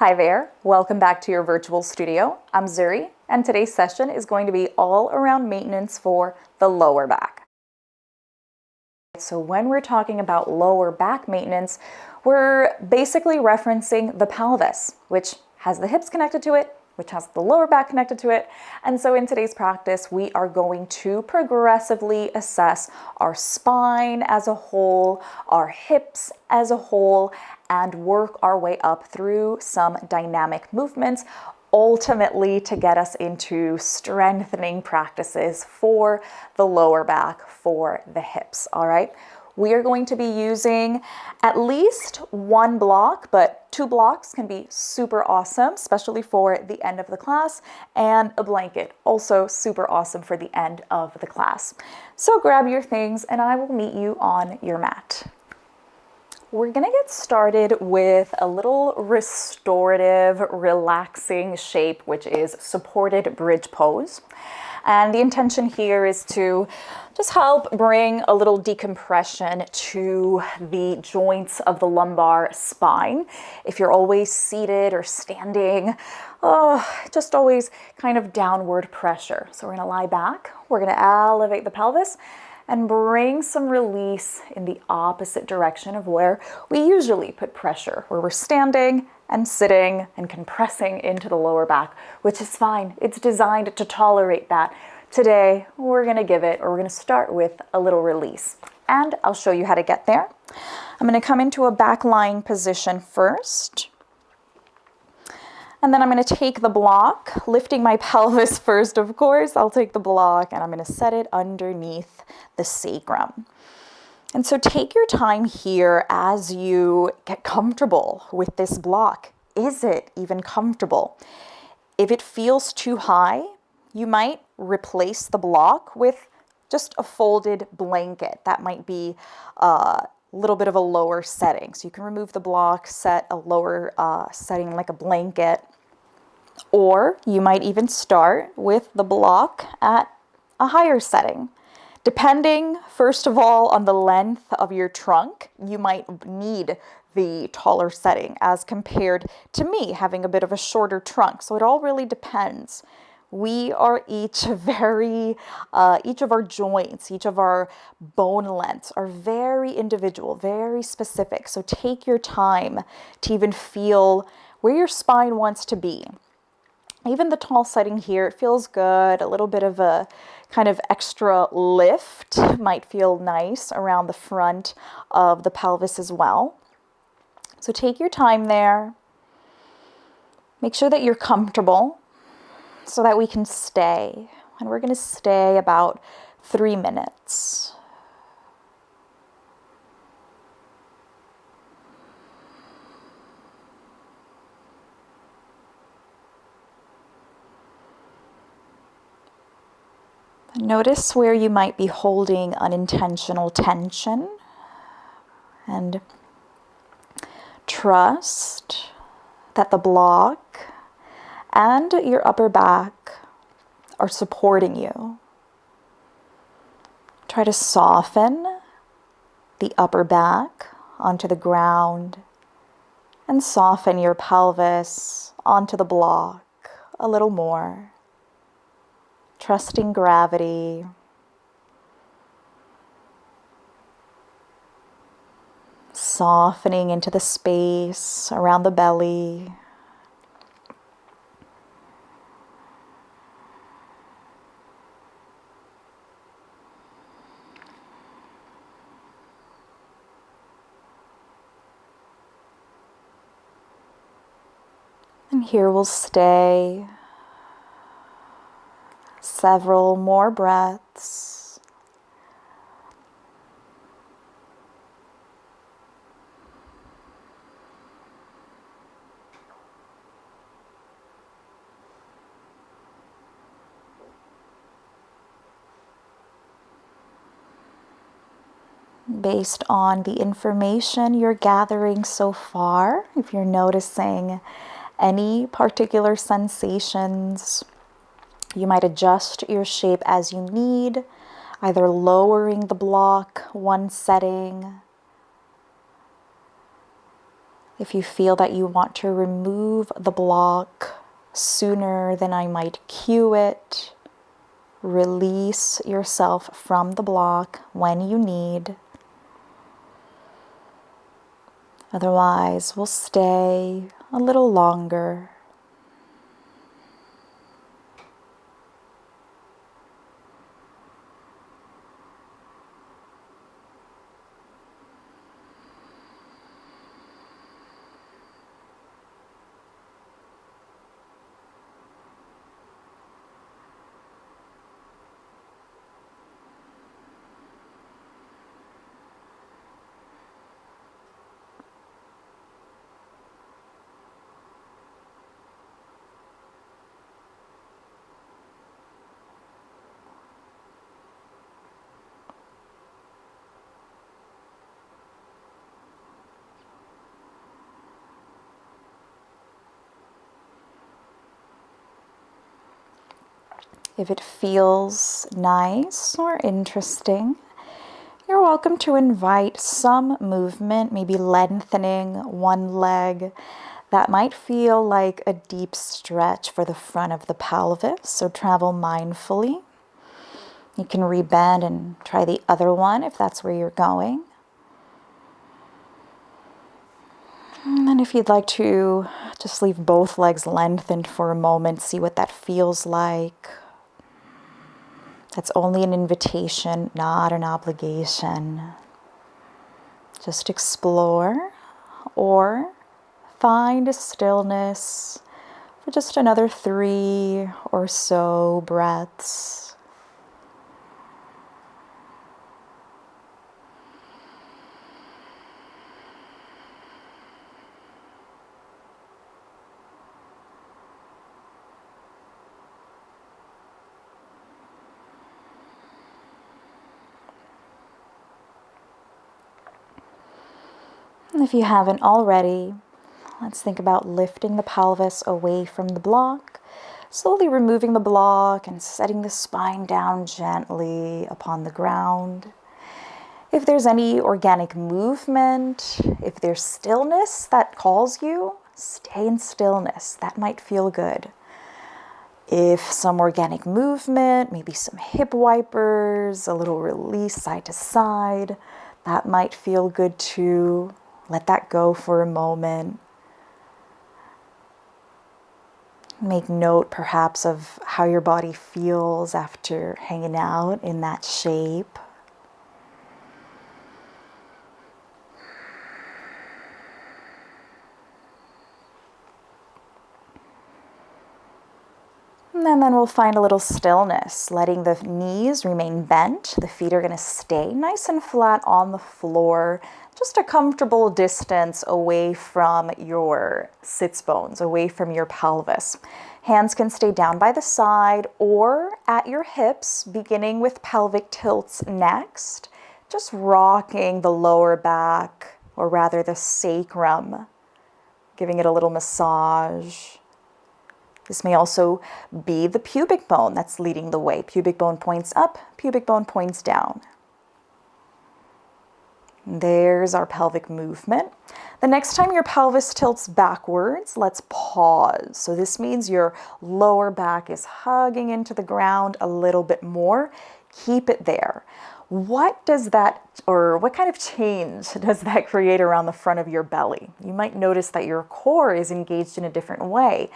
Hi there, welcome back to your virtual studio. I'm Zuri, and today's session is going to be all around maintenance for the lower back. So when we're talking about lower back maintenance, we're basically referencing the pelvis, which has the hips connected to it, which has the lower back connected to it. And so in today's practice, we are going to progressively assess our spine as a whole, our hips as a whole, and work our way up through some dynamic movements, ultimately to get us into strengthening practices for the lower back, for the hips, all right? We are going to be using at least one block, but 2 blocks can be super awesome, especially for the end of the class, and a blanket, also super awesome for the end of the class. So grab your things and I will meet you on your mat. We're gonna get started with a little restorative, relaxing shape, which is supported bridge pose. And the intention here is to just help bring a little decompression to the joints of the lumbar spine. If you're always seated or standing, just always kind of downward pressure. So we're gonna lie back, we're gonna elevate the pelvis and bring some release in the opposite direction of where we usually put pressure, where we're standing and sitting and compressing into the lower back, which is fine. It's designed to tolerate that. Today, we're gonna start with a little release, and I'll show you how to get there. I'm gonna come into a back lying position first, and then I'm gonna take the block, lifting my pelvis first, of course. I'll take the block and I'm gonna set it underneath the sacrum. And so take your time here as you get comfortable with this block. Is it even comfortable? If it feels too high, you might replace the block with just a folded blanket. That might be a little bit of a lower setting. So you can remove the block, set a lower setting like a blanket, or you might even start with the block at a higher setting. Depending, first of all, on the length of your trunk, you might need the taller setting as compared to me having a bit of a shorter trunk. So it all really depends. We are each of our joints, each of our bone lengths are very individual, very specific. So take your time to even feel where your spine wants to be. Even the tall setting here, it feels good. A little bit of a kind of extra lift might feel nice around the front of the pelvis as well. So take your time there. Make sure that you're comfortable so that we can stay. And we're going to stay about 3 minutes. Notice where you might be holding unintentional tension, and trust that the block and your upper back are supporting you. Try to soften the upper back onto the ground and soften your pelvis onto the block a little more. Trusting gravity. Softening into the space around the belly. And here we'll stay several more breaths. Based on the information you're gathering so far, if you're noticing any particular sensations, you might adjust your shape as you need, either lowering the block one setting If you feel that you want to remove the block sooner than I might cue it, release yourself from the block when you need. Otherwise, we'll stay a little longer. If it feels nice or interesting, you're welcome to invite some movement, maybe lengthening one leg. That might feel like a deep stretch for the front of the pelvis, so travel mindfully. You can rebend and try the other one if that's where you're going. And then if you'd like to just leave both legs lengthened for a moment, see what that feels like. That's only an invitation, not an obligation. Just explore or find a stillness for just another 3 or so breaths. And if you haven't already, let's think about lifting the pelvis away from the block, slowly removing the block and setting the spine down gently upon the ground. If there's any organic movement, if there's stillness that calls you, stay in stillness. That might feel good. If some organic movement, maybe some hip wipers, a little release side to side, that might feel good too. Let that go for a moment. Make note perhaps of how your body feels after hanging out in that shape. And then we'll find a little stillness, letting the knees remain bent. The feet are going to stay nice and flat on the floor, just a comfortable distance away from your sits bones, away from your pelvis. Hands can stay down by the side or at your hips, beginning with pelvic tilts next. Just rocking the lower back, or rather the sacrum, giving it a little massage. This may also be the pubic bone that's leading the way. Pubic bone points up, pubic bone points down. There's our pelvic movement. The next time your pelvis tilts backwards, let's pause. So this means your lower back is hugging into the ground a little bit more. Keep it there. What does that, or what kind of change does that create around the front of your belly? You might notice that your core is engaged in a different way.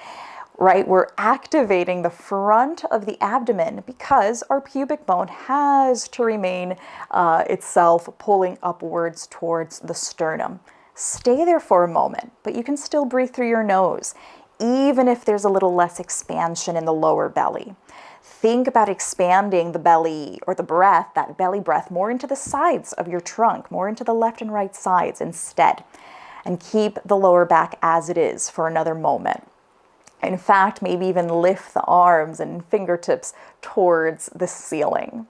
Right, we're activating the front of the abdomen because our pubic bone has to remain itself pulling upwards towards the sternum. Stay there for a moment, but you can still breathe through your nose, even if there's a little less expansion in the lower belly. Think about expanding the belly or the breath, that belly breath, more into the sides of your trunk, more into the left and right sides instead, and keep the lower back as it is for another moment. In fact, maybe even lift the arms and fingertips towards the ceiling.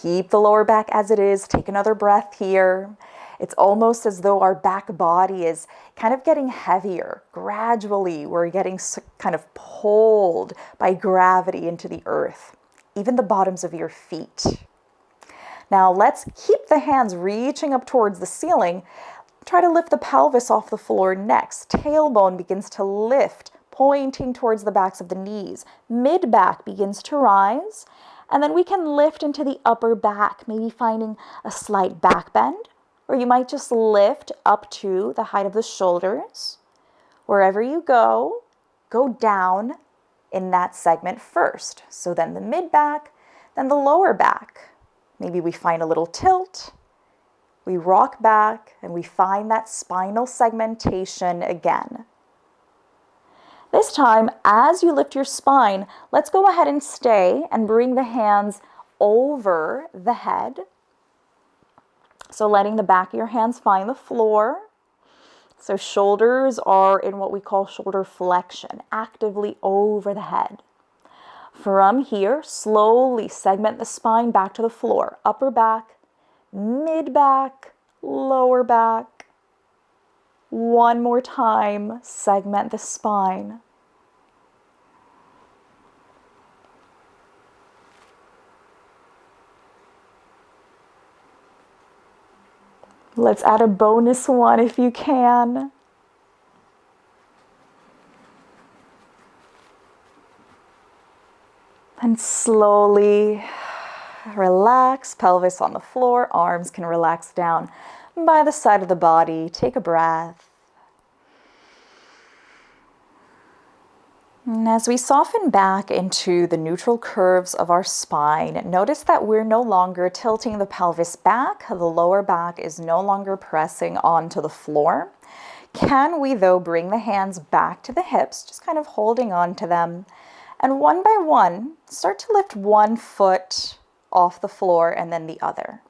Keep the lower back as it is. Take another breath here. It's almost as though our back body is kind of getting heavier. Gradually, we're getting kind of pulled by gravity into the earth, even the bottoms of your feet. Now let's keep the hands reaching up towards the ceiling. Try to lift the pelvis off the floor next. Tailbone begins to lift, pointing towards the backs of the knees. Mid-back begins to rise. And then we can lift into the upper back, maybe finding a slight back bend. Or you might just lift up to the height of the shoulders. Wherever you go, go down in that segment first. So then the mid-back, then the lower back. Maybe we find a little tilt. We rock back and we find that spinal segmentation again. This time, as you lift your spine, let's go ahead and stay and bring the hands over the head. So letting the back of your hands find the floor. So shoulders are in what we call shoulder flexion, actively over the head. From here, slowly segment the spine back to the floor. Upper back, mid-back, lower back. One more time, segment the spine. Let's add a bonus one if you can. And slowly relax, pelvis on the floor, arms can relax down by the side of the body. Take a breath. And as we soften back into the neutral curves of our spine, notice that we're no longer tilting the pelvis back. The lower back is no longer pressing onto the floor. Can we, though, bring the hands back to the hips, just kind of holding on to them. And one by one, start to lift one foot off the floor and then the other.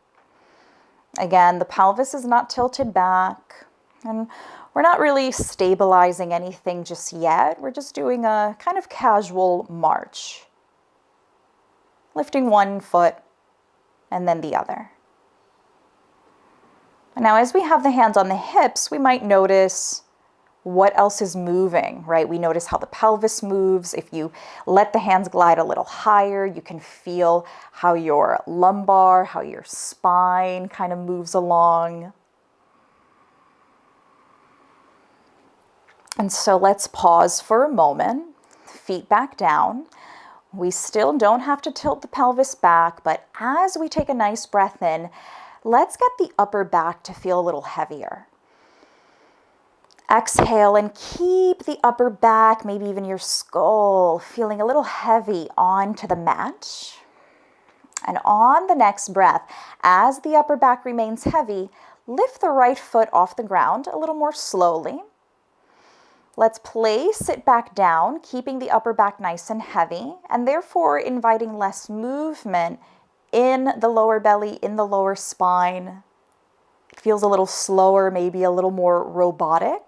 Again, the pelvis is not tilted back. And we're not really stabilizing anything just yet. We're just doing a kind of casual march. Lifting one foot and then the other. And now as we have the hands on the hips, we might notice what else is moving, right? We notice how the pelvis moves. If you let the hands glide a little higher, you can feel how your lumbar, how your spine kind of moves along. And so let's pause for a moment, feet back down. We still don't have to tilt the pelvis back, but as we take a nice breath in, let's get the upper back to feel a little heavier. Exhale and keep the upper back, maybe even your skull, feeling a little heavy onto the mat. And on the next breath, as the upper back remains heavy, lift the right foot off the ground a little more slowly. Let's place it back down, keeping the upper back nice and heavy, and therefore inviting less movement in the lower belly, in the lower spine. It feels a little slower, maybe a little more robotic.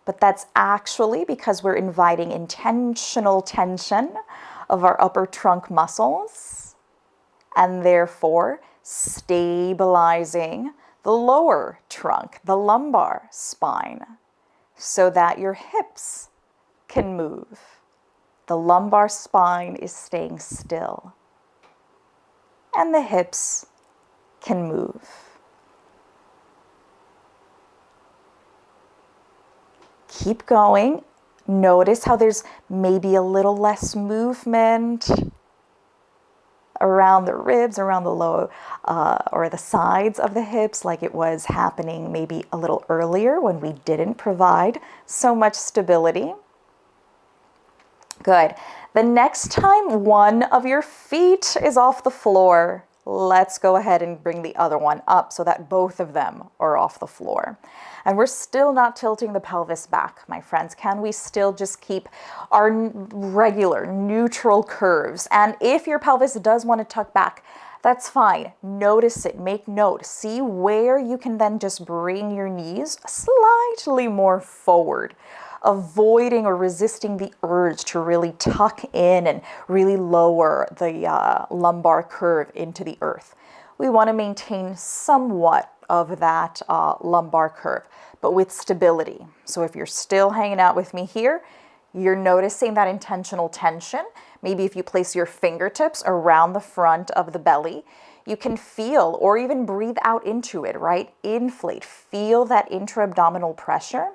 But that's actually because we're inviting intentional tension of our upper trunk muscles, and therefore stabilizing the lower trunk, the lumbar spine, so that your hips can move. The lumbar spine is staying still, and the hips can move. Keep going. Notice how there's maybe a little less movement around the ribs, around the low or the sides of the hips, like it was happening maybe a little earlier when we didn't provide so much stability. Good. The next time one of your feet is off the floor, let's go ahead and bring the other one up so that both of them are off the floor. And we're still not tilting the pelvis back, my friends. Can we still just keep our regular neutral curves? And if your pelvis does want to tuck back, that's fine. Notice it, make note. See where you can then just bring your knees slightly more forward, avoiding or resisting the urge to really tuck in and really lower the lumbar curve into the earth. We want to maintain somewhat of that lumbar curve, but with stability. So if you're still hanging out with me here, you're noticing that intentional tension. Maybe if you place your fingertips around the front of the belly, You can feel or even breathe out into it, right? Inflate, feel that intra-abdominal pressure.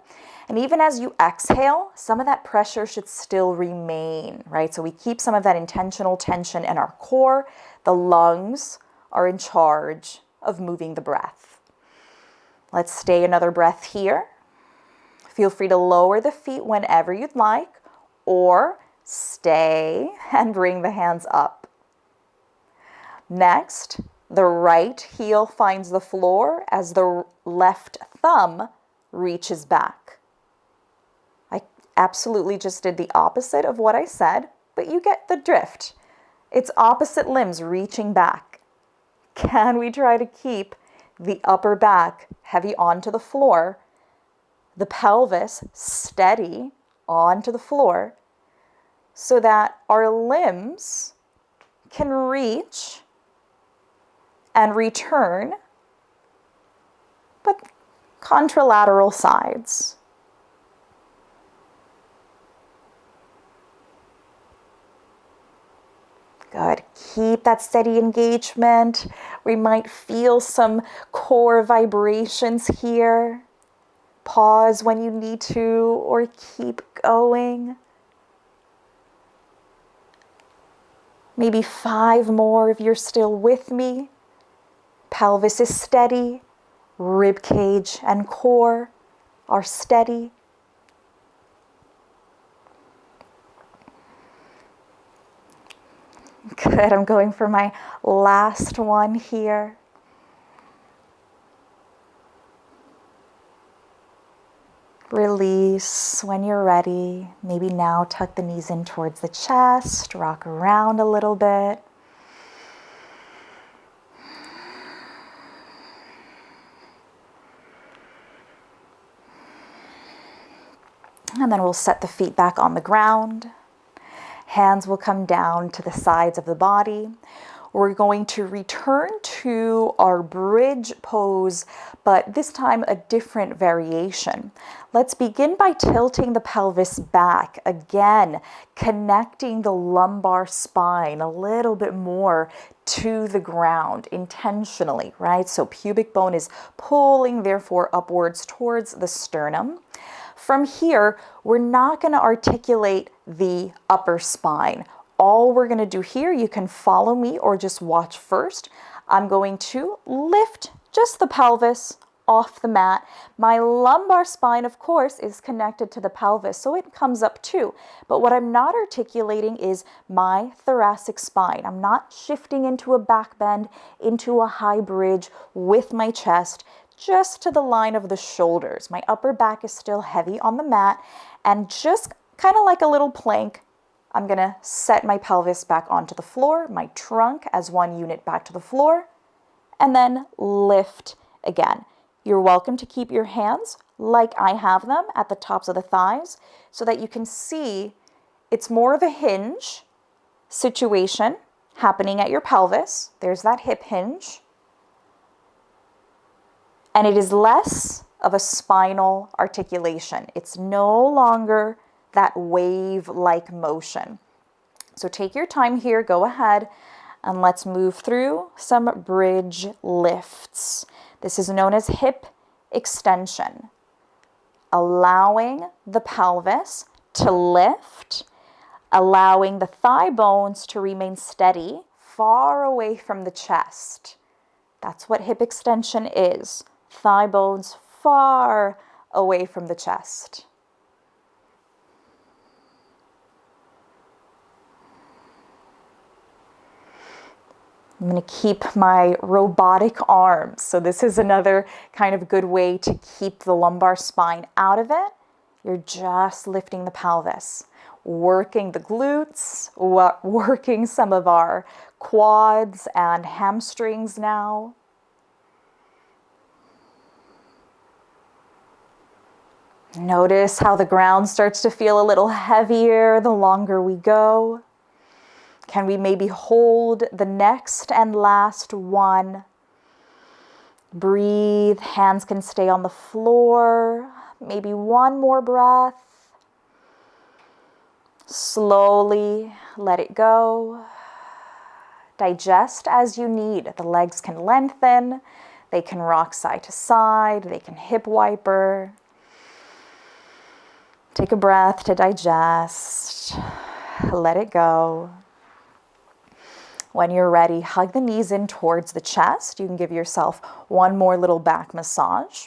And even as you exhale, some of that pressure should still remain, right? So we keep some of that intentional tension in our core. The lungs are in charge of moving the breath. Let's stay another breath here. Feel free to lower the feet whenever you'd like, or stay and bring the hands up. Next, the right heel finds the floor as the left thumb reaches back. I absolutely just did the opposite of what I said, but you get the drift. It's opposite limbs reaching back. Can we try to keep the upper back heavy onto the floor, the pelvis steady onto the floor, so that our limbs can reach and return, but contralateral sides. Good. Keep that steady engagement. We might feel some core vibrations here. Pause when you need to, or keep going. Maybe 5 more if you're still with me. Pelvis is steady. Rib cage and core are steady. Good. I'm going for my last one here. Release when you're ready. Maybe now tuck the knees in towards the chest, rock around a little bit. And then we'll set the feet back on the ground. Hands will come down to the sides of the body. We're going to return to our bridge pose, but this time a different variation. Let's begin by tilting the pelvis back. Again, connecting the lumbar spine a little bit more to the ground intentionally, right? So pubic bone is pulling, therefore, upwards towards the sternum. From here, we're not going to articulate the upper spine. All we're going to do here, you can follow me or just watch first. I'm going to lift just the pelvis off the mat. My lumbar spine, of course, is connected to the pelvis, so it comes up too. But what I'm not articulating is my thoracic spine. I'm not shifting into a back bend, into a high bridge with my chest, just to the line of the shoulders. My upper back is still heavy on the mat, and just kind of like a little plank, I'm going to set my pelvis back onto the floor, my trunk as one unit back to the floor, and then lift again. You're welcome to keep your hands like I have them at the tops of the thighs so that you can see it's more of a hinge situation happening at your pelvis. There's that hip hinge. And it is less of a spinal articulation. It's no longer that wave-like motion. So take your time here, go ahead, and let's move through some bridge lifts. This is known as hip extension. Allowing the pelvis to lift, allowing the thigh bones to remain steady, far away from the chest. That's what hip extension is. Thigh bones far away from the chest. I'm going to keep my robotic arms. So this is another kind of good way to keep the lumbar spine out of it. You're just lifting the pelvis, working the glutes, working some of our quads and hamstrings now. Notice how the ground starts to feel a little heavier the longer we go. Can we maybe hold the next and last one? Breathe, hands can stay on the floor. Maybe one more breath. Slowly let it go. Digest as you need. The legs can lengthen. They can rock side to side. They can hip wiper. Take a breath to digest. Let it go. When you're ready, hug the knees in towards the chest. You can give yourself one more little back massage.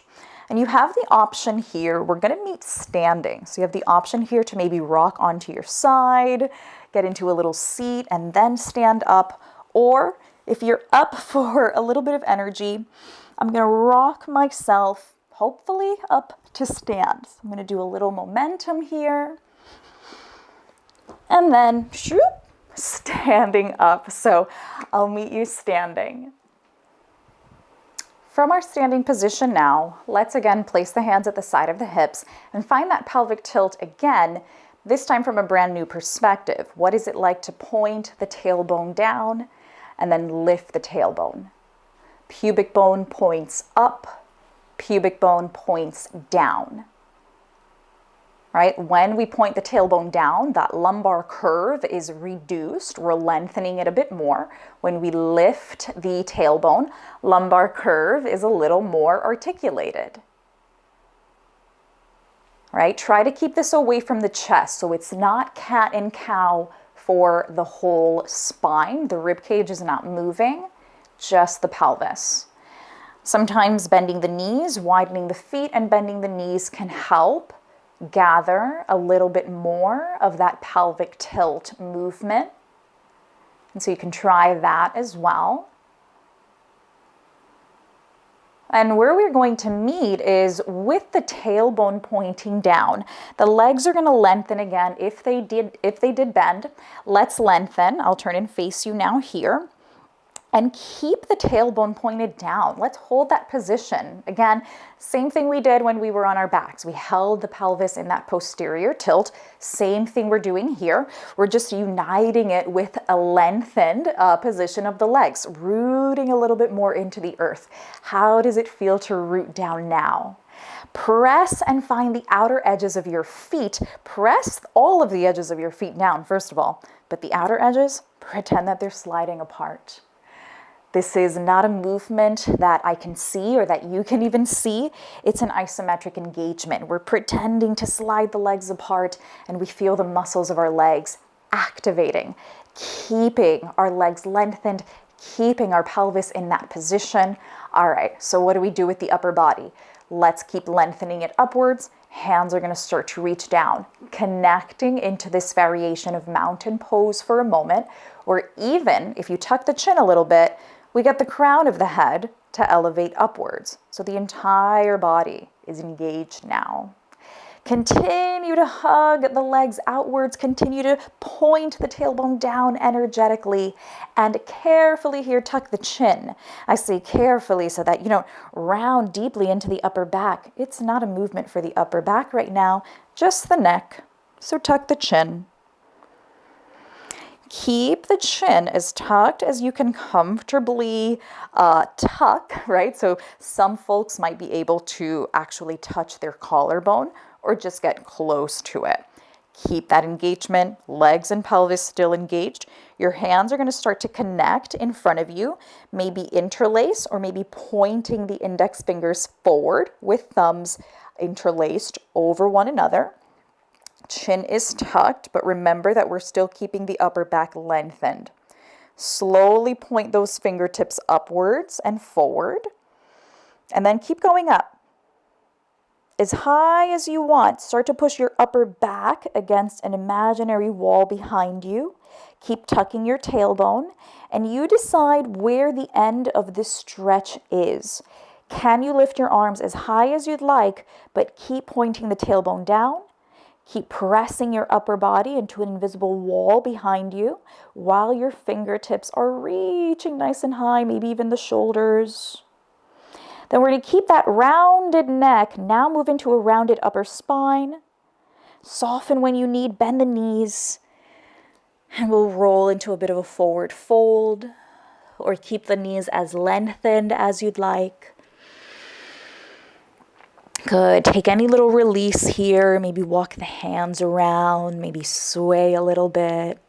And you have the option here, we're going to meet standing. So you have the option here to maybe rock onto your side, get into a little seat, and then stand up. Or if you're up for a little bit of energy, I'm going to rock myself, hopefully up to stand. So I'm going to do a little momentum here. And then, shoop, standing up. So I'll meet you standing. From our standing position now, let's again place the hands at the side of the hips and find that pelvic tilt again, this time from a brand new perspective. What is it like to point the tailbone down and then lift the tailbone? Pubic bone points up, pubic bone points down. Right? When we point the tailbone down, that lumbar curve is reduced. We're lengthening it a bit more. When we lift the tailbone, lumbar curve is a little more articulated. Right? Try to keep this away from the chest so it's not cat and cow for the whole spine. The rib cage is not moving, just the pelvis. Sometimes bending the knees, widening the feet, and bending the knees can help gather a little bit more of that pelvic tilt movement. And so you can try that as well. And where we're going to meet is with the tailbone pointing down. The legs are going to lengthen again if they did bend. Let's lengthen. I'll turn and face you now here. And keep the tailbone pointed down. Let's hold that position. Again, same thing we did when we were on our backs. We held the pelvis in that posterior tilt. Same thing we're doing here. We're just uniting it with a lengthened position of the legs, rooting a little bit more into the earth. How does it feel to root down now? Press and find the outer edges of your feet. Press all of the edges of your feet down, first of all, but the outer edges, pretend that they're sliding apart. This is not a movement that I can see or that you can even see. It's an isometric engagement. We're pretending to slide the legs apart and we feel the muscles of our legs activating, keeping our legs lengthened, keeping our pelvis in that position. All right, so what do we do with the upper body? Let's keep lengthening it upwards. Hands are going to start to reach down, connecting into this variation of mountain pose for a moment, or even if you tuck the chin a little bit, we get the crown of the head to elevate upwards. So the entire body is engaged now. Continue to hug the legs outwards. Continue to point the tailbone down energetically. And carefully here, tuck the chin. I say carefully so that you don't round deeply into the upper back. It's not a movement for the upper back right now, just the neck. So tuck the chin. Keep the chin as tucked as you can comfortably tuck, right? So some folks might be able to actually touch their collarbone or just get close to it. Keep that engagement, legs and pelvis still engaged. Your hands are going to start to connect in front of you, maybe interlace or maybe pointing the index fingers forward with thumbs interlaced over one another. Chin is tucked, but remember that we're still keeping the upper back lengthened. Slowly point those fingertips upwards and forward, and then keep going up. As high as you want, start to push your upper back against an imaginary wall behind you. Keep tucking your tailbone, and you decide where the end of this stretch is. Can you lift your arms as high as you'd like, but keep pointing the tailbone down? Keep pressing your upper body into an invisible wall behind you while your fingertips are reaching nice and high, maybe even the shoulders. Then we're going to keep that rounded neck. Now move into a rounded upper spine. Soften when you need, bend the knees. And we'll roll into a bit of a forward fold or keep the knees as lengthened as you'd like. Good. Take any little release here. Maybe walk the hands around, maybe sway a little bit.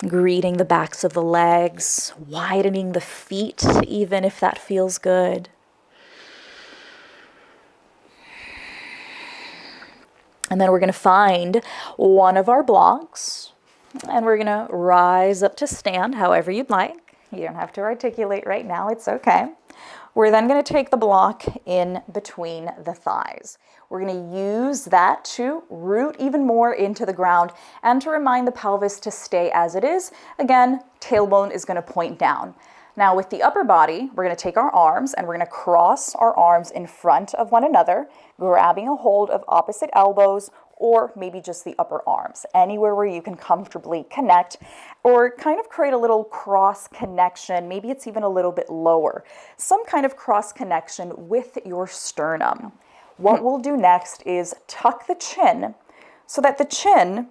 Greeting the backs of the legs, widening the feet, even if that feels good. And then we're going to find one of our blocks, and we're going to rise up to stand however you'd like. You don't have to articulate right now, it's okay. We're then going to take the block in between the thighs. We're going to use that to root even more into the ground and to remind the pelvis to stay as it is. Again, tailbone is going to point down. Now with the upper body, we're going to take our arms and we're going to cross our arms in front of one another, grabbing a hold of opposite elbows or maybe just the upper arms, anywhere where you can comfortably connect or kind of create a little cross connection. Maybe it's even a little bit lower, some kind of cross connection with your sternum. What we'll do next is tuck the chin so that the chin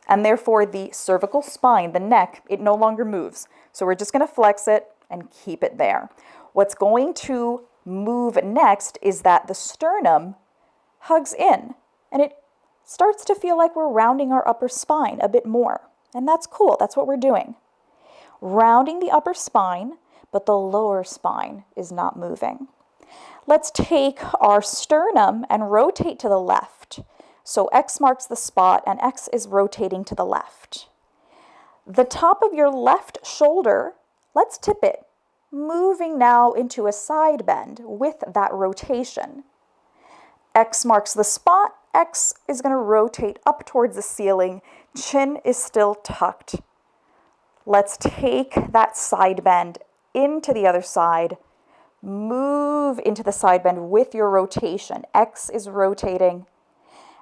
and therefore the cervical spine, the neck, it no longer moves. So we're just going to flex it and keep it there. What's going to move next is that the sternum hugs in and it starts to feel like we're rounding our upper spine a bit more. And that's cool. That's what we're doing. Rounding the upper spine, but the lower spine is not moving. Let's take our sternum and rotate to the left. So X marks the spot and X is rotating to the left. The top of your left shoulder, let's tip it, moving now into a side bend with that rotation. X marks the spot, X is going to rotate up towards the ceiling, chin is still tucked. Let's take that side bend into the other side, move into the side bend with your rotation. X is rotating,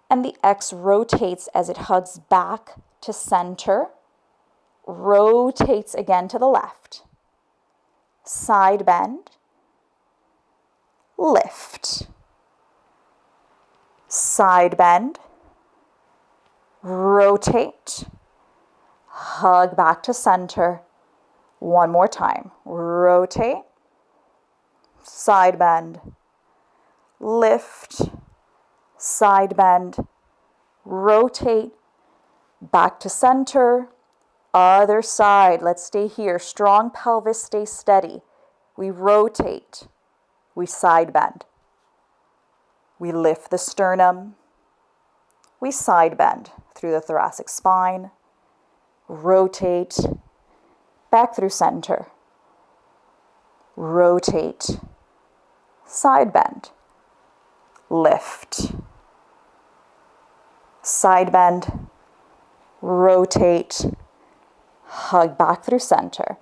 and the X rotates as it hugs back to center, rotates again to the left. Side bend, lift. Side bend, rotate, hug back to center. One more time. Rotate, side bend, lift, side bend, rotate, back to center. Other side. Let's stay here. Strong pelvis, stay steady. We rotate. We side bend. We lift the sternum. We side bend through the thoracic spine. Rotate. Back through center. Rotate. Side bend. Lift. Side bend. Rotate. Hug back through center.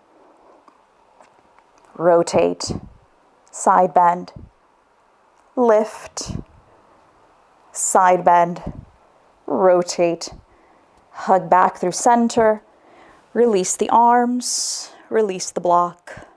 Rotate. Side bend. Lift. Side bend. Rotate. Hug back through center. Release the arms. Release the block.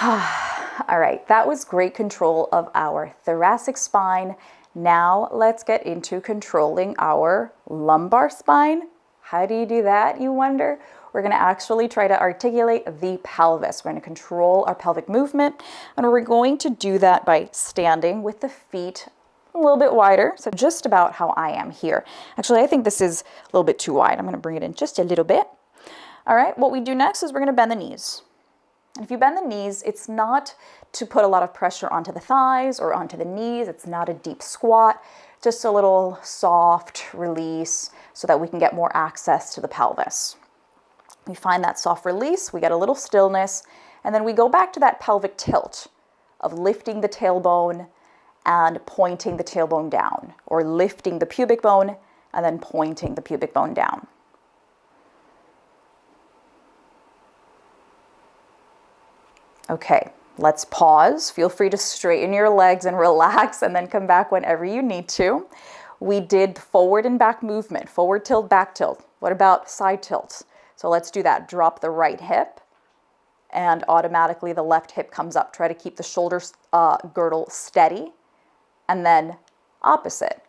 All right, that was great control of our thoracic spine. Now let's get into controlling our lumbar spine. How do you do that, you wonder? We're going to actually try to articulate the pelvis. We're going to control our pelvic movement, and we're going to do that by standing with the feet a little bit wider, so just about how I am here. Actually, I think this is a little bit too wide. I'm going to bring it in just a little bit. All right, what we do next is we're going to bend the knees. And if you bend the knees, it's not to put a lot of pressure onto the thighs or onto the knees. It's not a deep squat, just a little soft release so that we can get more access to the pelvis. We find that soft release, we get a little stillness, and then we go back to that pelvic tilt of lifting the tailbone and pointing the tailbone down, or lifting the pubic bone and then pointing the pubic bone down. Okay, let's pause. Feel free to straighten your legs and relax and then come back whenever you need to. We did forward and back movement, forward tilt, back tilt. What about side tilts? So let's do that. Drop the right hip and automatically the left hip comes up. Try to keep the shoulder girdle steady. And then opposite.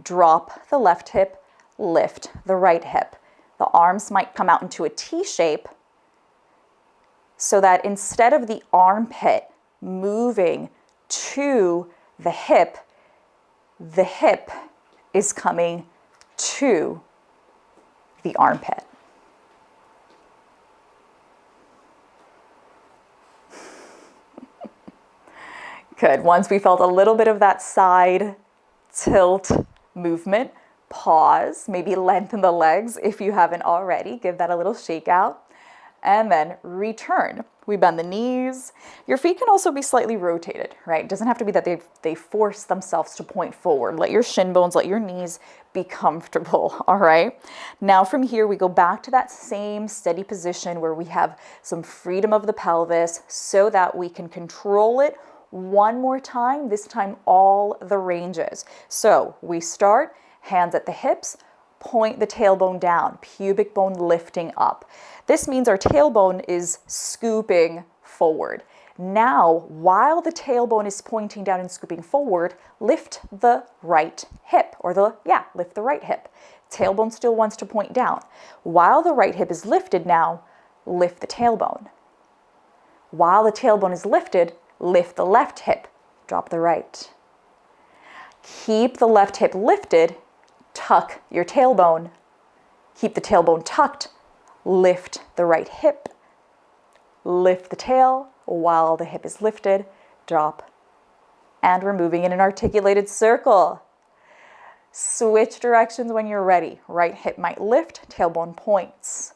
Drop the left hip, lift the right hip. The arms might come out into a T shape so that instead of the armpit moving to the hip is coming to the armpit. Good. Once we felt a little bit of that side tilt movement, pause, maybe lengthen the legs if you haven't already. Give that a little shake out. And then return. We bend the knees. Your feet can also be slightly rotated, right? It doesn't have to be that they force themselves to point forward. Let your shin bones, let your knees be comfortable, all right? Now from here, we go back to that same steady position where we have some freedom of the pelvis so that we can control it one more time, this time all the ranges. So we start, hands at the hips, point the tailbone down, pubic bone lifting up. This means our tailbone is scooping forward. Now, while the tailbone is pointing down and scooping forward, lift the right hip, lift the right hip. Tailbone still wants to point down. While the right hip is lifted now, lift the tailbone. While the tailbone is lifted, lift the left hip, drop the right. Keep the left hip lifted, tuck your tailbone. Keep the tailbone tucked, lift the right hip, lift the tail while the hip is lifted, drop, and we're moving in an articulated circle. Switch directions when you're ready. Right hip might lift, tailbone points.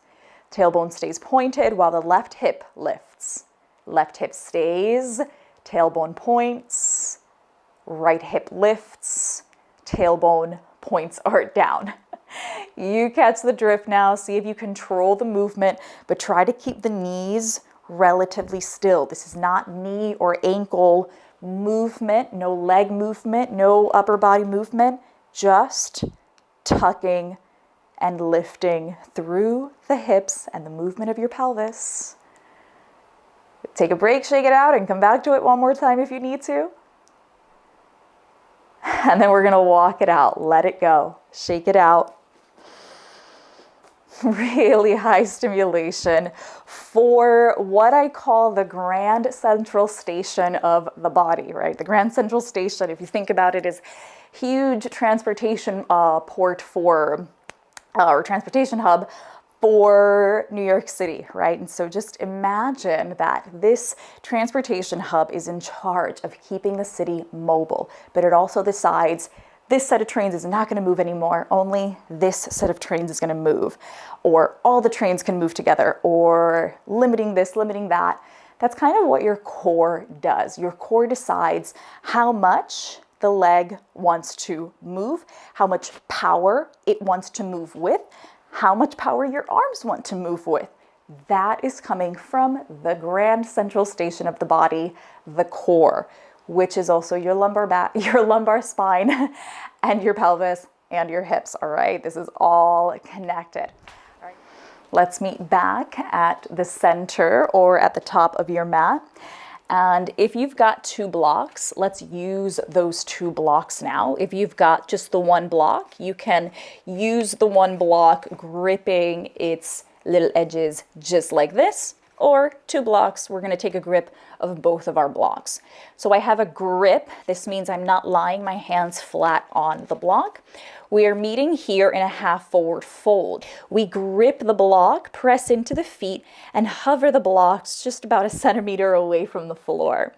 Tailbone stays pointed while the left hip lifts. Left hip stays, tailbone points, right hip lifts, tailbone points are down. You catch the drift now. See if you control the movement, but try to keep the knees relatively still. This is not knee or ankle movement, no leg movement, no upper body movement, just tucking and lifting through the hips and the movement of your pelvis. Take a break, shake it out, and come back to it one more time if you need to. And then we're going to walk it out. Let it go. Shake it out. Really high stimulation for what I call the grand central station of the body, right? The grand central station, if you think about it, is huge transportation port for, or transportation hub for New York City, right? And so just imagine that this transportation hub is in charge of keeping the city mobile, but it also decides this set of trains is not going to move anymore. Only this set of trains is going to move, or all the trains can move together, or limiting this, limiting that. That's kind of what your core does. Your core decides how much the leg wants to move, how much power it wants to move with, how much power your arms want to move with. That is coming from the grand central station of the body, the core, which is also your lumbar spine and your pelvis and your hips, all right? This is all connected. All right. Let's meet back at the center or at the top of your mat. And if you've got 2 blocks, let's use those 2 blocks now. If you've got just the 1 block, you can use the 1 block gripping its little edges just like this, or 2 blocks, we're going to take a grip of both of our blocks. So I have a grip. This means I'm not lying my hands flat on the block. We are meeting here in a half forward fold. We grip the block, press into the feet, and hover the blocks just about a centimeter away from the floor.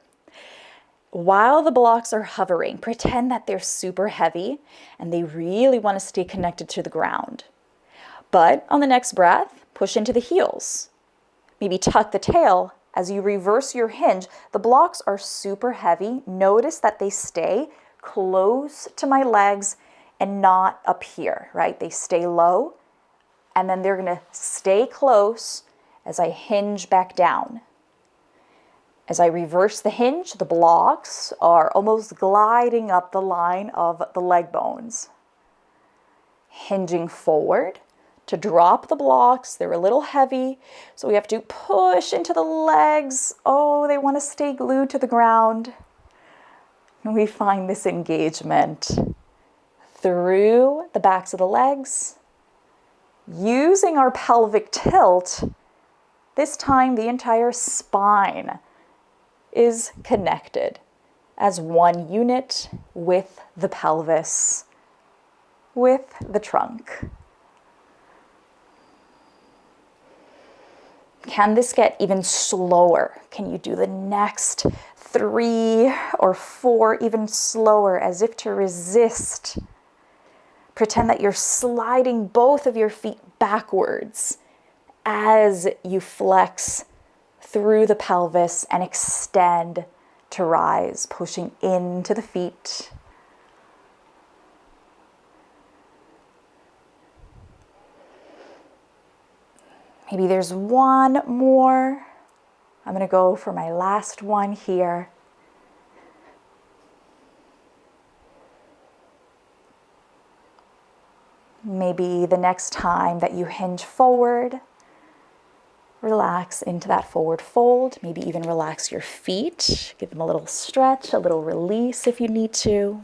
While the blocks are hovering, pretend that they're super heavy and they really want to stay connected to the ground. But on the next breath, push into the heels. Maybe tuck the tail. As you reverse your hinge, the blocks are super heavy. Notice that they stay close to my legs and not up here, right? They stay low, and then they're gonna stay close as I hinge back down. As I reverse the hinge, the blocks are almost gliding up the line of the leg bones. Hinging forward. To drop the blocks, they're a little heavy, so we have to push into the legs. Oh, they want to stay glued to the ground. And we find this engagement through the backs of the legs, using our pelvic tilt. This time, the entire spine is connected as one unit with the pelvis, with the trunk. Can this get even slower? Can you do the next 3 or 4 even slower, as if to resist? Pretend that you're sliding both of your feet backwards as you flex through the pelvis and extend to rise, pushing into the feet. Maybe there's one more. I'm going to go for my last one here. Maybe the next time that you hinge forward, relax into that forward fold. Maybe even relax your feet. Give them a little stretch, a little release if you need to.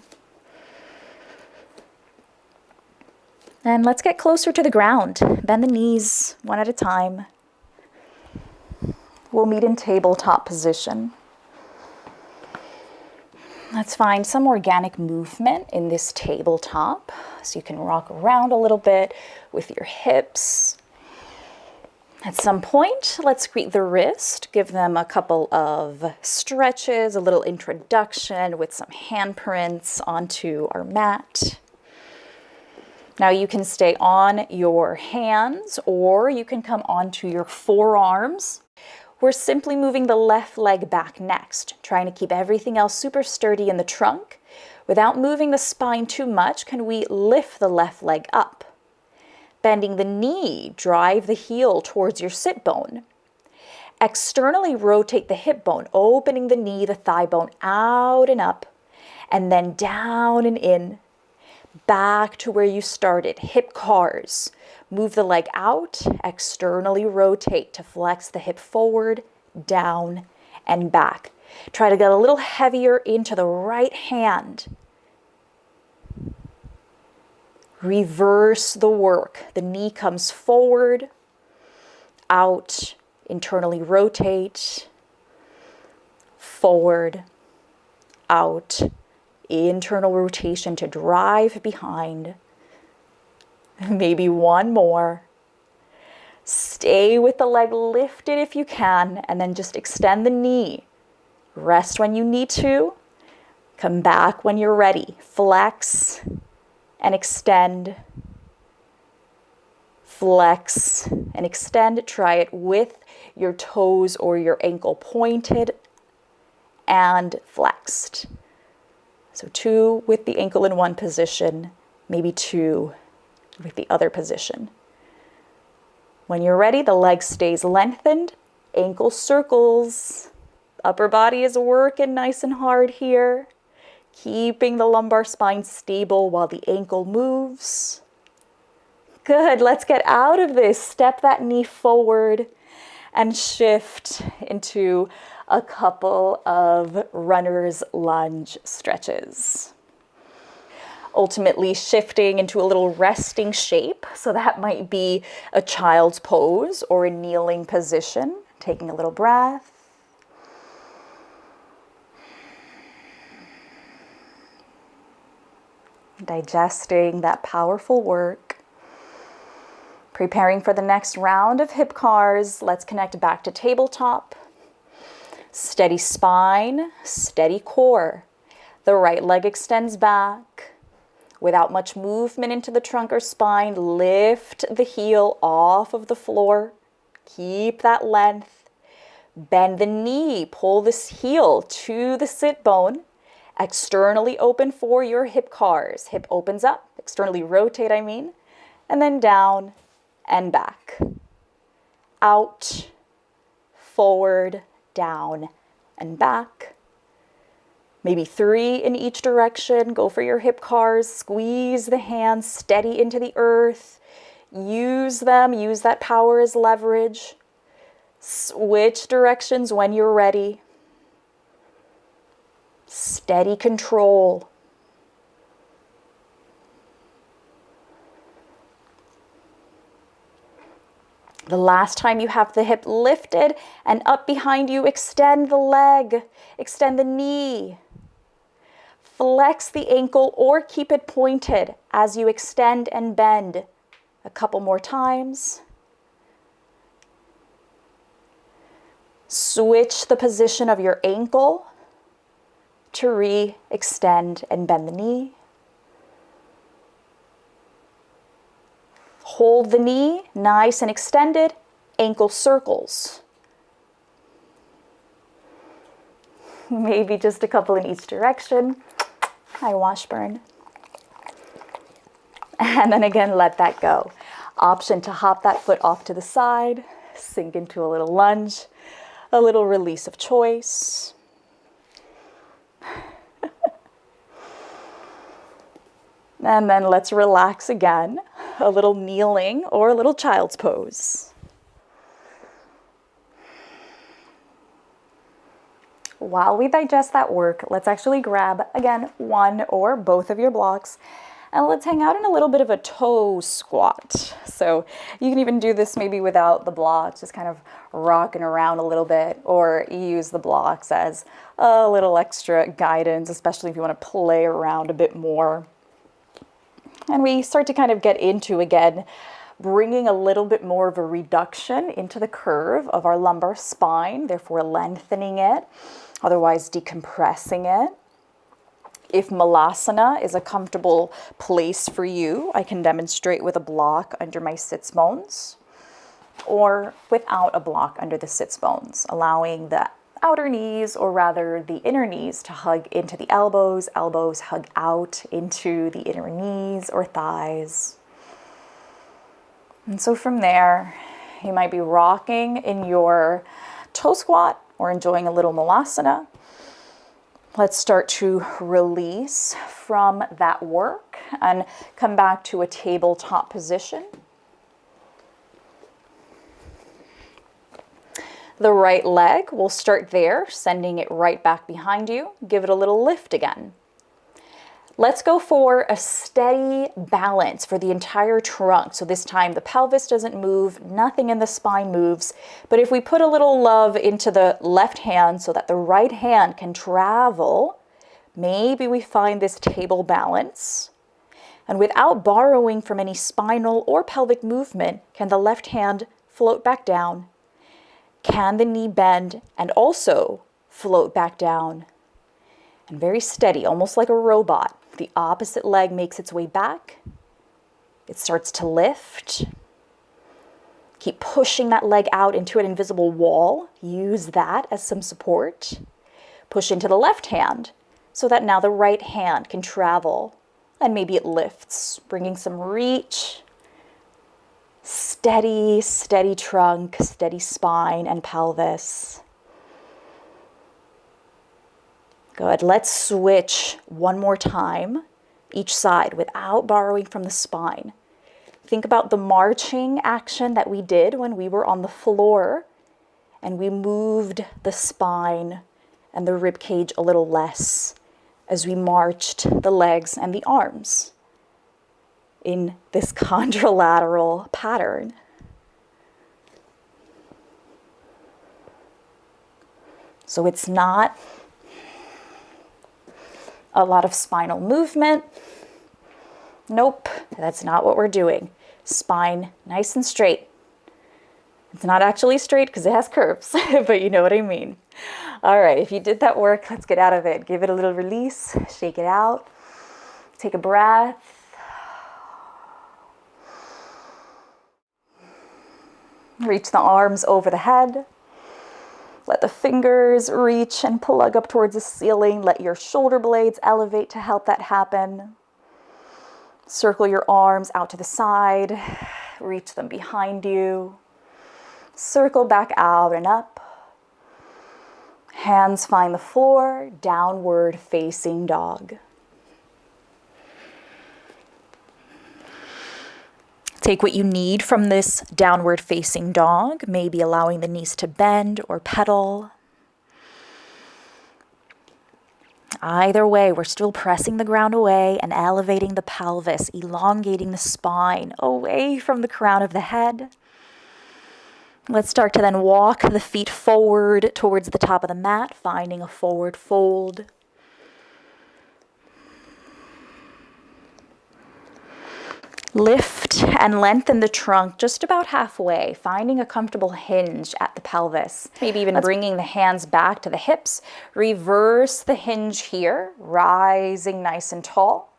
And let's get closer to the ground. Bend the knees one at a time. We'll meet in tabletop position. Let's find some organic movement in this tabletop. So you can rock around a little bit with your hips. At some point, let's greet the wrist. Give them a couple of stretches, a little introduction with some handprints onto our mat. Now you can stay on your hands or you can come onto your forearms. We're simply moving the left leg back next, trying to keep everything else super sturdy in the trunk. Without moving the spine too much, can we lift the left leg up? Bending the knee, drive the heel towards your sit bone. Externally rotate the hip bone, opening the knee, the thigh bone out and up, and then down and in. Back to where you started, hip cars. Move the leg out, externally rotate to flex the hip forward, down, and back. Try to get a little heavier into the right hand. Reverse the work. The knee comes forward, out, internally rotate, forward, out, internal rotation to drive behind. Maybe one more. Stay with the leg lifted if you can, and then just extend the knee. Rest when you need to. Come back when you're ready. Flex and extend. Flex and extend. Try it with your toes or your ankle pointed and flexed. So 2 with the ankle in one position, maybe 2 with the other position. When you're ready, the leg stays lengthened, ankle circles. Upper body is working nice and hard here, keeping the lumbar spine stable while the ankle moves. Good, let's get out of this. Step that knee forward and shift into a couple of runner's lunge stretches. Ultimately shifting into a little resting shape. So that might be a child's pose or a kneeling position. Taking a little breath. Digesting that powerful work. Preparing for the next round of hip cars. Let's connect back to tabletop. Steady spine, steady core. The right leg extends back. Without much movement into the trunk or spine, lift the heel off of the floor. Keep that length. Bend the knee, pull this heel to the sit bone. Externally open for your hip cars. Hip opens up, externally rotate, and then down and back. Out, forward, down, and back. Maybe 3 in each direction. Go for your hip cars. Squeeze the hands steady into the earth. Use them. Use that power as leverage. Switch directions when you're ready. Steady control. The last time you have the hip lifted and up behind you, extend the leg, extend the knee. Flex the ankle or keep it pointed as you extend and bend. A couple more times. Switch the position of your ankle to re-extend and bend the knee. Hold the knee nice and extended, ankle circles. Maybe just a couple in each direction. Hi, Washburn. And then again, let that go. Option to hop that foot off to the side, sink into a little lunge, a little release of choice. And then let's relax again, a little kneeling or a little child's pose. While we digest that work, let's actually grab, again, one or both of your blocks, and let's hang out in a little bit of a toe squat. So you can even do this maybe without the blocks, just kind of rocking around a little bit, or use the blocks as a little extra guidance, especially if you want to play around a bit more. And we start to kind of get into, again, bringing a little bit more of a reduction into the curve of our lumbar spine, therefore lengthening it, otherwise decompressing it. If malasana is a comfortable place for you, I can demonstrate with a block under my sits bones or without a block under the sits bones, allowing the outer knees, or rather the inner knees, to hug into the elbows, elbows hug out into the inner knees or thighs. And so from there, you might be rocking in your toe squat or enjoying a little malasana. Let's start to release from that work and come back to a tabletop position. The right leg, we'll start there, sending it right back behind you. Give it a little lift again. Let's go for a steady balance for the entire trunk. So this time the pelvis doesn't move, nothing in the spine moves. But if we put a little love into the left hand so that the right hand can travel, maybe we find this table balance. And without borrowing from any spinal or pelvic movement, can the left hand float back down? Can the knee bend and also float back down? And very steady, almost like a robot. The opposite leg makes its way back. It starts to lift. Keep pushing that leg out into an invisible wall. Use that as some support. Push into the left hand so that now the right hand can travel. And maybe it lifts, bringing some reach. Steady, steady trunk, steady spine and pelvis. Good. Let's switch one more time, each side, without borrowing from the spine. Think about the marching action that we did when we were on the floor and we moved the spine and the rib cage a little less as we marched the legs and the arms in this contralateral pattern. So it's not a lot of spinal movement. Nope, that's not what we're doing. Spine nice and straight. It's not actually straight because it has curves, but you know what I mean. All right, if you did that work, let's get out of it. Give it a little release, shake it out. Take a breath. Reach the arms over the head. Let the fingers reach and plug up towards the ceiling. Let your shoulder blades elevate to help that happen. Circle your arms out to the side. Reach them behind you. Circle back out and up. Hands find the floor. Downward facing dog. Take what you need from this downward facing dog, maybe allowing the knees to bend or pedal. Either way, we're still pressing the ground away and elevating the pelvis, elongating the spine away from the crown of the head. Let's start to then walk the feet forward towards the top of the mat, finding a forward fold. Lift and lengthen the trunk just about halfway, finding a comfortable hinge at the pelvis. Maybe even bringing the hands back to the hips. Reverse the hinge here, rising nice and tall.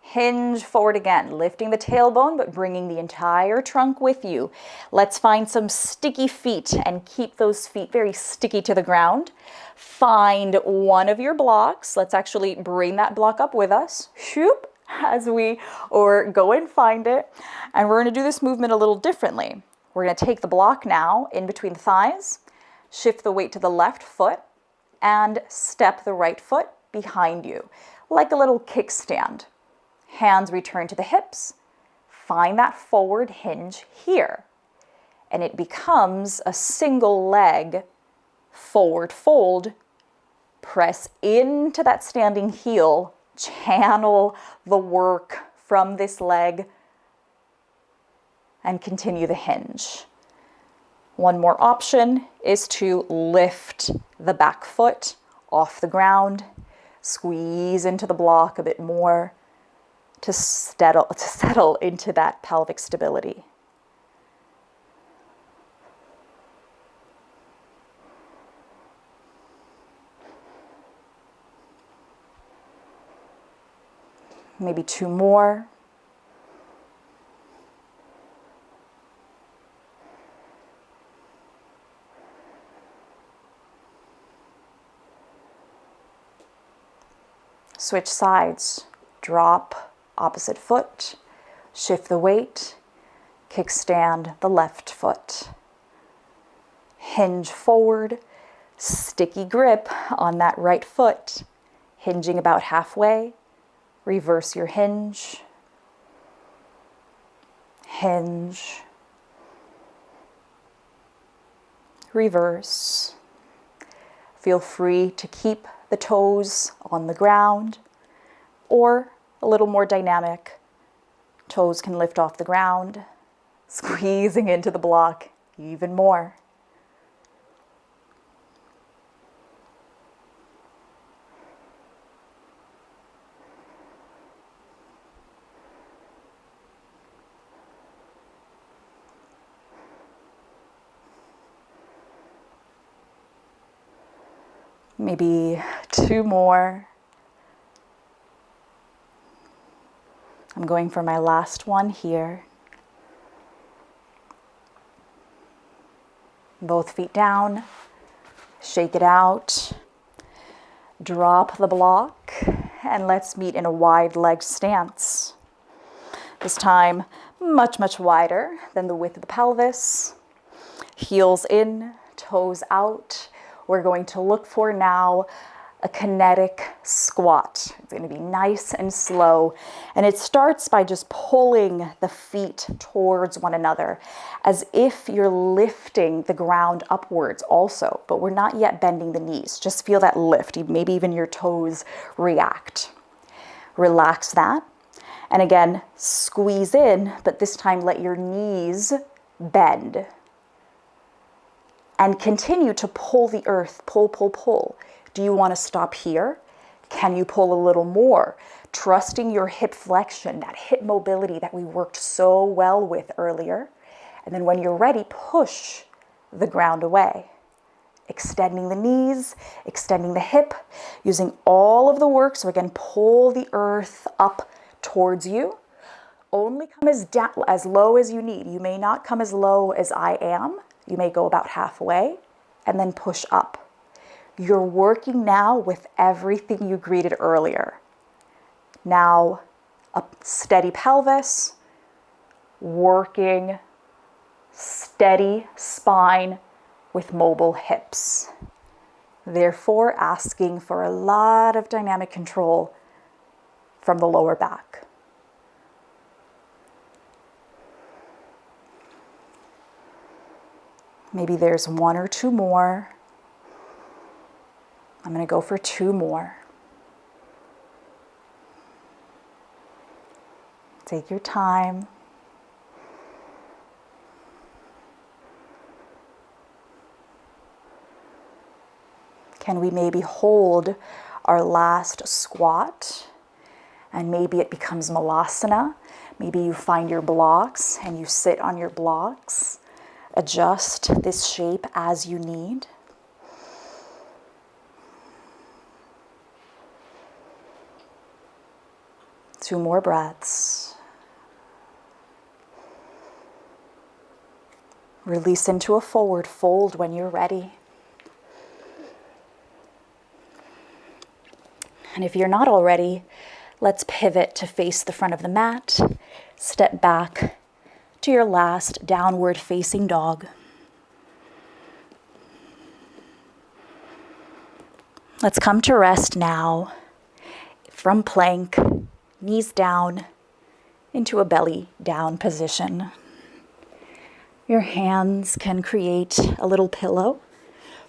Hinge forward again, lifting the tailbone, but bringing the entire trunk with you. Let's find some sticky feet and keep those feet very sticky to the ground. Find one of your blocks. Let's actually bring that block up with us. Shoop, or go and find it. And we're gonna do this movement a little differently. We're gonna take the block now in between the thighs, shift the weight to the left foot, and step the right foot behind you, like a little kickstand. Hands return to the hips. Find that forward hinge here. And it becomes a single leg forward fold. Press into that standing heel. Channel the work from this leg. And continue the hinge. One more option is to lift the back foot off the ground. Squeeze into the block a bit more. To settle into that pelvic stability. Maybe two more. Switch sides. Drop opposite foot, shift the weight, kickstand the left foot. Hinge forward, sticky grip on that right foot, hinging about halfway. Reverse your hinge. Hinge. Reverse. Feel free to keep the toes on the ground, or a little more dynamic. Toes can lift off the ground, squeezing into the block even more. Maybe two more. I'm going for my last one here. Both feet down, shake it out, drop the block, and let's meet in a wide leg stance. This time, much, much wider than the width of the pelvis. Heels in, toes out. We're going to look for now a kinetic squat. It's going to be nice and slow. And it starts by just pulling the feet towards one another as if you're lifting the ground upwards also, but we're not yet bending the knees. Just feel that lift. Maybe even your toes react. Relax that. And again, squeeze in, but this time let your knees bend. And continue to pull the earth, pull, pull, pull. Do you want to stop here? Can you pull a little more? Trusting your hip flexion, that hip mobility that we worked so well with earlier. And then when you're ready, push the ground away. Extending the knees, extending the hip, using all of the work. So again, pull the earth up towards you. Only come as low as you need. You may not come as low as I am. You may go about halfway and then push up. You're working now with everything you greeted earlier. Now, a steady pelvis, working steady spine with mobile hips. Therefore, asking for a lot of dynamic control from the lower back. Maybe there's one or two more. I'm going to go for two more. Take your time. Can we maybe hold our last squat? And maybe it becomes malasana. Maybe you find your blocks and you sit on your blocks. Adjust this shape as you need. Two more breaths. Release into a forward fold when you're ready. And if you're not already, let's pivot to face the front of the mat. Step back to your last downward facing dog. Let's come to rest now from plank, knees down, into a belly down position. Your hands can create a little pillow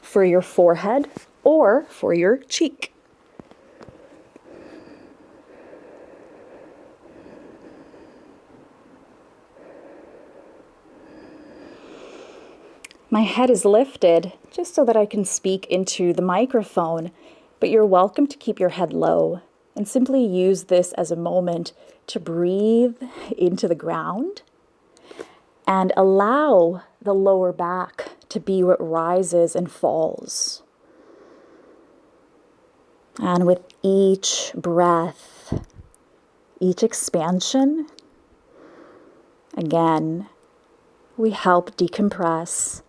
for your forehead or for your cheek. My head is lifted just so that I can speak into the microphone, but you're welcome to keep your head low and simply use this as a moment to breathe into the ground and allow the lower back to be what rises and falls. And with each breath, each expansion, again, we help decompress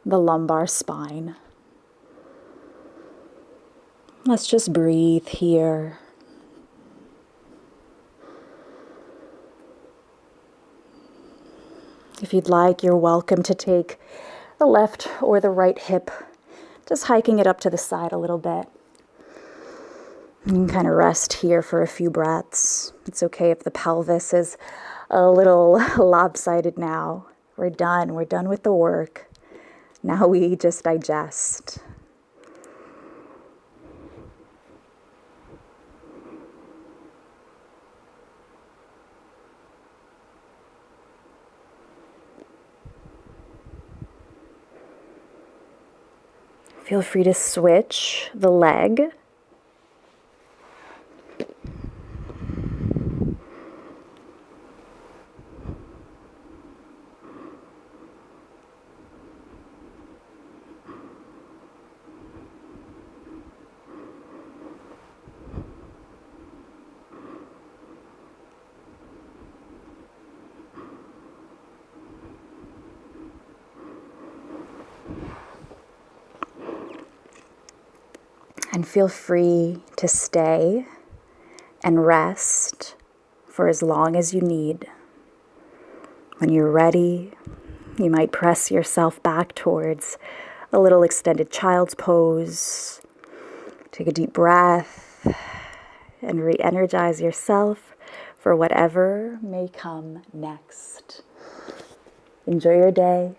the lumbar spine. Let's just breathe here. If you'd like, you're welcome to take the left or the right hip, just hiking it up to the side a little bit. You can kind of rest here for a few breaths. It's okay if the pelvis is a little lopsided now. We're done. We're done with the work. Now we just digest. Feel free to switch the leg. And feel free to stay and rest for as long as you need. When you're ready, you might press yourself back towards a little extended child's pose. Take a deep breath and re-energize yourself for whatever may come next. Enjoy your day.